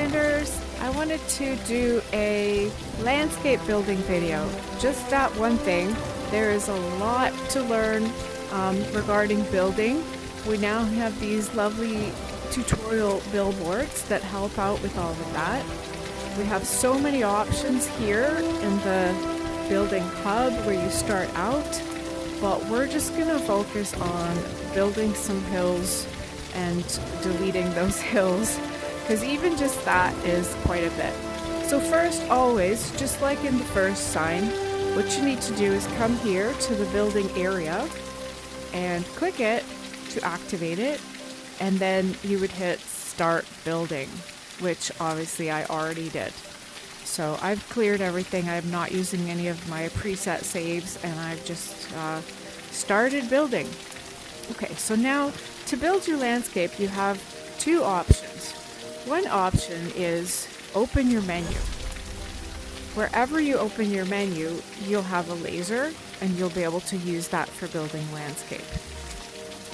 Freelanders. I wanted to do a landscape building video. Just that one thing. There is a lot to learn regarding building. We now have these lovely tutorial billboards that help out with all of that. We have so many options here in the building hub where you start out, but we're just going to focus on building some hills and deleting those hills, because even just that is quite a bit. So first, always, just like in the first sign, what you need to do is come here to the building area and click it to activate it, and then you would hit start building, which obviously I already did. So I've cleared everything. I'm not using any of my preset saves, and I've just started building. Okay, so now to build your landscape, you have two options. One option is open your menu. Wherever you open your menu, you'll have a laser, and you'll be able to use that for building landscape.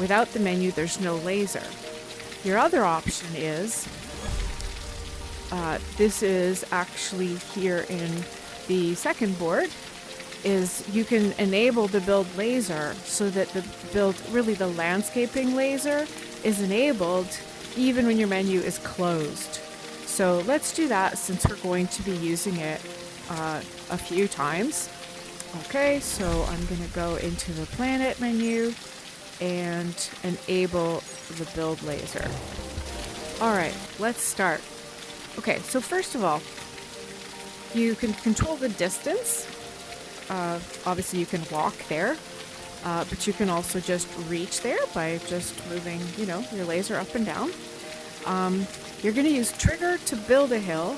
Without the menu, there's no laser. Your other option is, this is actually here in the second board, is you can enable the build laser so that the landscaping laser is enabled even when your menu is closed. So let's do that since we're going to be using it a few times. Okay, so I'm going to go into the planet menu and enable the build laser. Alright, let's start. Okay, so first of all, you can control the distance. Obviously you can walk there, but you can also just reach there by just moving, your laser up and down. You're going to use trigger to build a hill,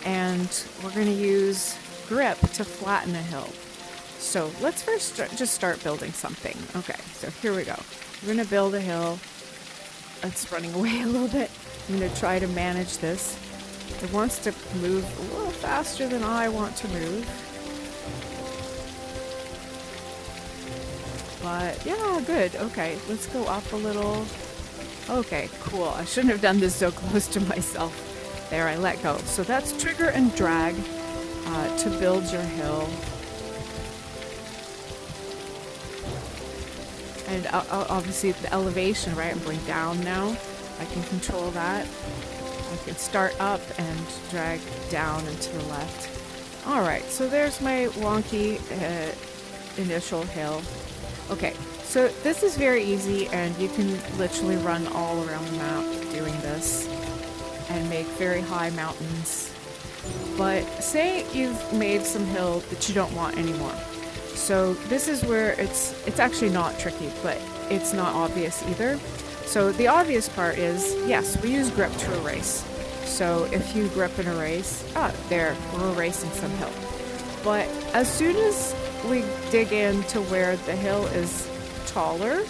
and we're going to use grip to flatten a hill. So let's first just start building something. Okay, so here we go. We're going to build a hill. It's running away a little bit. I'm going to try to manage this. It wants to move a little faster than I want to move. But yeah, good. Okay, let's go up a little. Okay, cool. I shouldn't have done this so close to myself. There, I let go. So that's trigger and drag to build your hill. And obviously the elevation, right? I'm going down now. I can control that. I can start up and drag down and to the left. Alright, so there's my wonky initial hill. Okay, so this is very easy, and you can literally run all around the map doing this and make very high mountains. But say you've made some hill that you don't want anymore. So this is where it's actually not tricky, but it's not obvious either. So the obvious part is, yes, we use grip to erase. So if you grip and erase, there, we're erasing some hill. But as soon as we dig into where the hill is taller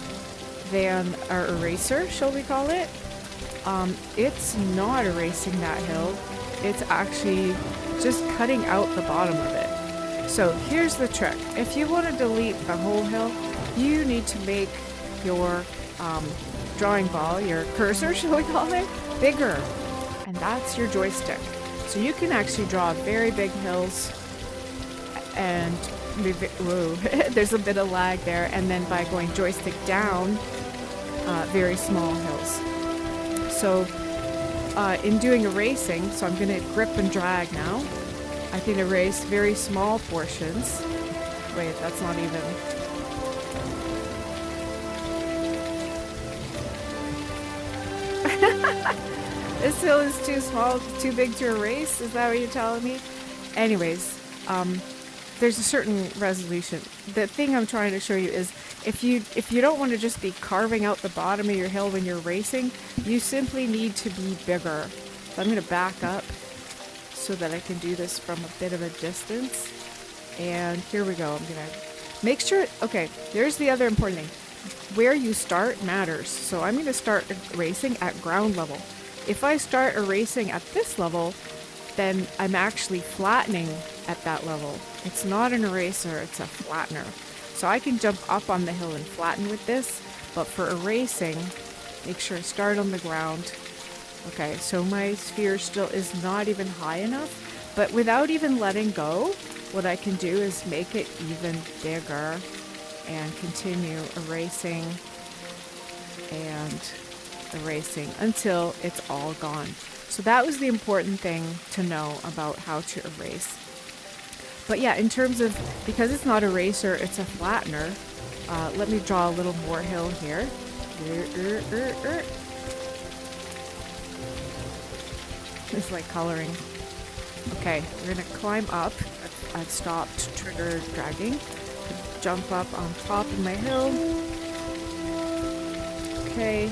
than our eraser, shall we call it, it's not erasing that hill. It's actually just cutting out the bottom of it. So here's the trick. If you want to delete the whole hill, you need to make your drawing ball, your cursor, shall we call it, bigger. And that's your joystick. So you can actually draw very big hills and move it. Whoa, there's a bit of lag there. And then by going joystick down, very small hills. So in doing erasing, so I'm going to grip and drag now. I can erase very small portions. Wait, that's not even... This hill is too small, too big to erase? Is that what you're telling me? Anyways, there's a certain resolution. The thing I'm trying to show you is if you don't want to just be carving out the bottom of your hill when you're racing, you simply need to be bigger. So I'm going to back up so that I can do this from a bit of a distance. And here we go. I'm going to make sure... Okay, here's the other important thing. Where you start matters. So I'm going to start erasing at ground level. If I start erasing at this level, then I'm actually flattening at that level. It's not an eraser, it's a flattener. So I can jump up on the hill and flatten with this, but for erasing, make sure I start on the ground Okay, so my sphere still is not even high enough, but without even letting go, what I can do is make it even bigger and continue erasing and erasing until it's all gone. So that was the important thing to know about how to erase. But yeah, in terms of, because it's not eraser, it's a flattener, let me draw a little more hill here. It's like coloring. Okay, we're gonna climb up. I've stopped trigger dragging. Jump up on top of my hill. Okay,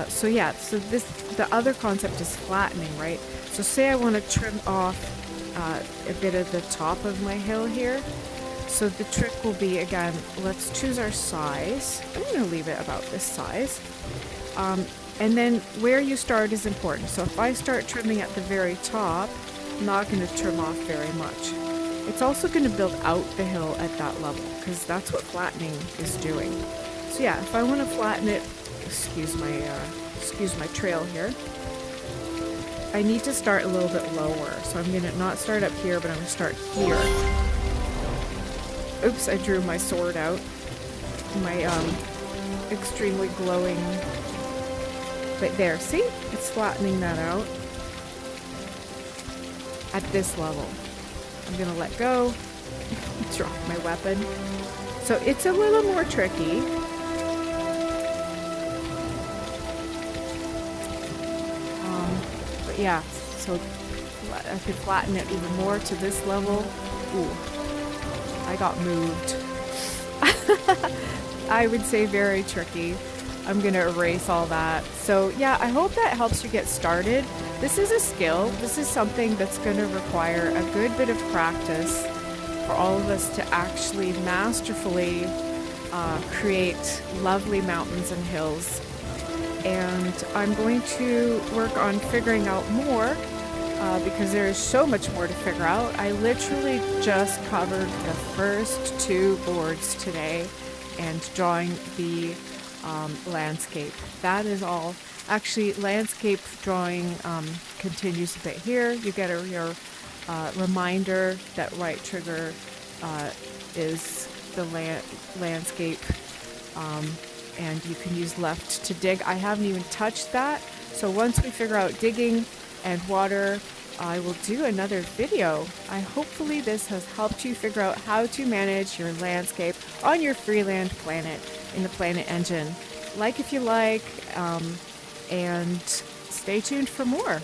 so yeah, so the other concept is flattening, right? So say I want to trim off a bit of the top of my hill here. So the trick will be, again, let's choose our size. I'm going to leave it about this size. And then where you start is important. So if I start trimming at the very top, I'm not going to trim off very much. It's also going to build out the hill at that level, because that's what flattening is doing. So yeah, if I want to flatten it, excuse my trail here, I need to start a little bit lower. So I'm going to not start up here, but I'm going to start here. Oops, I drew my sword out. My extremely glowing... But there, see? It's flattening that out. At this level. I'm going to let go. Drop my weapon. So it's a little more tricky. But yeah, so I could flatten it even more to this level. Ooh. I got moved. I would say very tricky. I'm gonna erase all that. So yeah, I hope that helps you get started. This is a skill. This is something that's gonna require a good bit of practice for all of us to actually masterfully create lovely mountains and hills. And I'm going to work on figuring out more because there is so much more to figure out. I literally just covered the first 2 boards today and drawing the landscape. That is all. Actually, landscape drawing continues a bit here. You get your reminder that right trigger is the landscape, and you can use left to dig. I haven't even touched that. So once we figure out digging and water, I will do another video. Hopefully this has helped you figure out how to manage your landscape on your Freeland planet in the Planet Engine. Like if you like, and stay tuned for more.